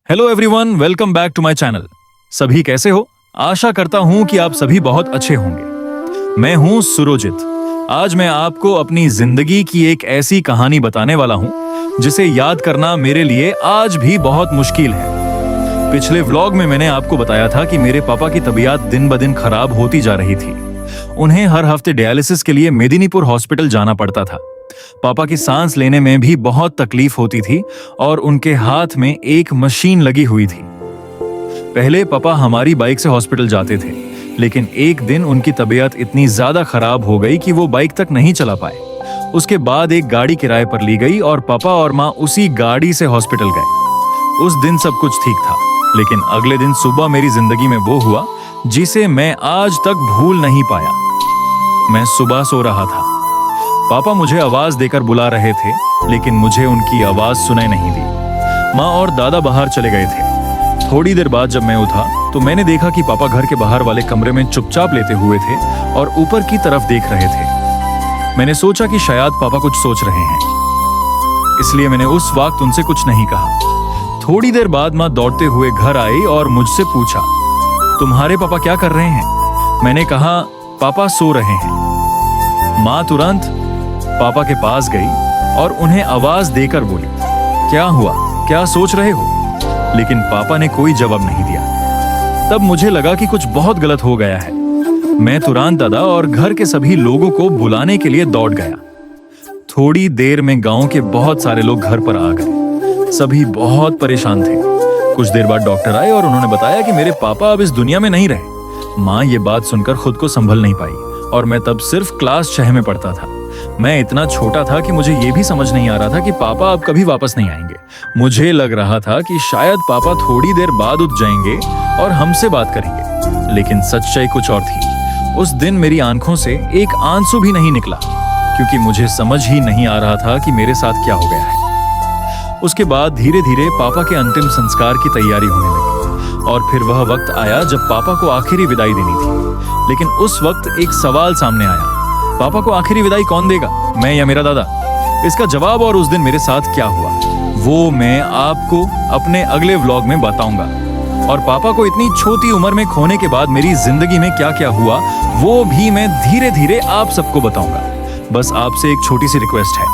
Hello everyone, welcome back to my channel. सभी कैसे हो? आशा करता हूं कि आप सभी बहुत अच्छे होंगे। मैं हूं सुरोजित। आज मैं आपको अपनी जिंदगी की एक ऐसी कहानी बताने वाला हूं जिसे याद करना मेरे लिए आज भी बहुत मुश्किल है। पिछले व्लॉग में मैंने आपको बताया था कि मेरे पापा की तबीयत दिन ब दिन खराब होती जा रही थी। उन्हें हर हफ्ते डायलिसिस के लिए मेदिनीपुर हॉस्पिटल जाना पड़ता था। पापा की सांस लेने में भी बहुत तकलीफ होती थी और उनके हाथ में एक मशीन लगी हुई थी। पहले पापा हमारी बाइक से हॉस्पिटल जाते थे, लेकिन एक दिन उनकी तबीयत इतनी ज्यादा खराब हो गई कि वो बाइक तक नहीं चला पाए। उसके बाद एक गाड़ी किराए पर ली गई और पापा और माँ उसी गाड़ी से हॉस्पिटल गए। उस दिन सब कुछ ठीक था, लेकिन अगले दिन सुबह मेरी जिंदगी में वो हुआ जिसे मैं आज तक भूल नहीं पाया। मैं सुबह सो रहा था। पापा मुझे आवाज देकर बुला रहे थे, लेकिन मुझे उनकी आवाज सुनाई नहीं दी। माँ और दादा बाहर चले गए थे। थोड़ी देर बाद जब मैं उठा तो मैंने देखा कि पापा घर के बाहर वाले कमरे में चुपचाप लेटे हुए थे और ऊपर की तरफ देख रहे थे। मैंने सोचा कि शायद पापा कुछ सोच रहे हैं, इसलिए मैंने उस वक्त उनसे कुछ नहीं कहा। थोड़ी देर बाद माँ दौड़ते हुए घर आई और मुझसे पूछा, तुम्हारे पापा क्या कर रहे हैं? मैंने कहा, पापा सो रहे हैं। माँ तुरंत पापा के पास गई और उन्हें आवाज देकर बोली, क्या हुआ, क्या सोच रहे हो? लेकिन पापा ने कोई जवाब नहीं दिया। तब मुझे लगा कि कुछ बहुत गलत हो गया है। मैं तुरंत दादा और घर के सभी लोगों को बुलाने के लिए दौड़ गया। थोड़ी देर में गांव के बहुत सारे लोग घर पर आ गए। सभी बहुत परेशान थे। कुछ देर बाद डॉक्टर आए और उन्होंने बताया कि मेरे पापा अब इस दुनिया में नहीं रहे। माँ ये बात सुनकर खुद को संभल नहीं पाई और मैं तब सिर्फ क्लास 6 में पढ़ता था। मैं इतना छोटा था कि मुझे ये भी समझ नहीं आ रहा था कि पापा अब कभी वापस नहीं आएंगे। मुझे लग रहा था कि शायद पापा थोड़ी देर बाद उठ जाएंगे और हमसे बात करेंगे, लेकिन सच्चाई कुछ और थी। उस दिन मेरी आंखों से एक आंसू भी नहीं निकला, क्योंकि मुझे समझ ही नहीं आ रहा था कि मेरे साथ क्या हो गया है। उसके बाद धीरे धीरे पापा के अंतिम संस्कार की तैयारी होने लगी और फिर वह वक्त आया जब पापा को आखिरी विदाई देनी थी। लेकिन उस वक्त एक सवाल सामने आया, पापा को आखिरी विदाई कौन देगा, मैं या मेरा दादा? इसका जवाब और उस दिन मेरे साथ क्या हुआ वो मैं आपको अपने अगले व्लॉग में बताऊंगा। और पापा को इतनी छोटी उम्र में खोने के बाद मेरी जिंदगी में क्या क्या हुआ वो भी मैं धीरे धीरे आप सबको बताऊंगा। बस आपसे एक छोटी सी रिक्वेस्ट है,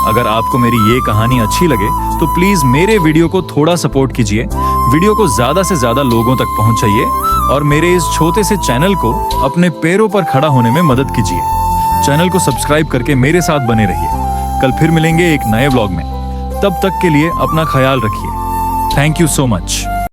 अगर आपको मेरी ये कहानी अच्छी लगे तो प्लीज मेरे वीडियो को थोड़ा सपोर्ट कीजिए। वीडियो को ज्यादा से ज्यादा लोगों तक पहुंचाइए और मेरे इस छोटे से चैनल को अपने पैरों पर खड़ा होने में मदद कीजिए। चैनल को सब्सक्राइब करके मेरे साथ बने रहिए। कल फिर मिलेंगे एक नए व्लॉग में। तब तक के लिए अपना ख्याल रखिए। Thank you so much.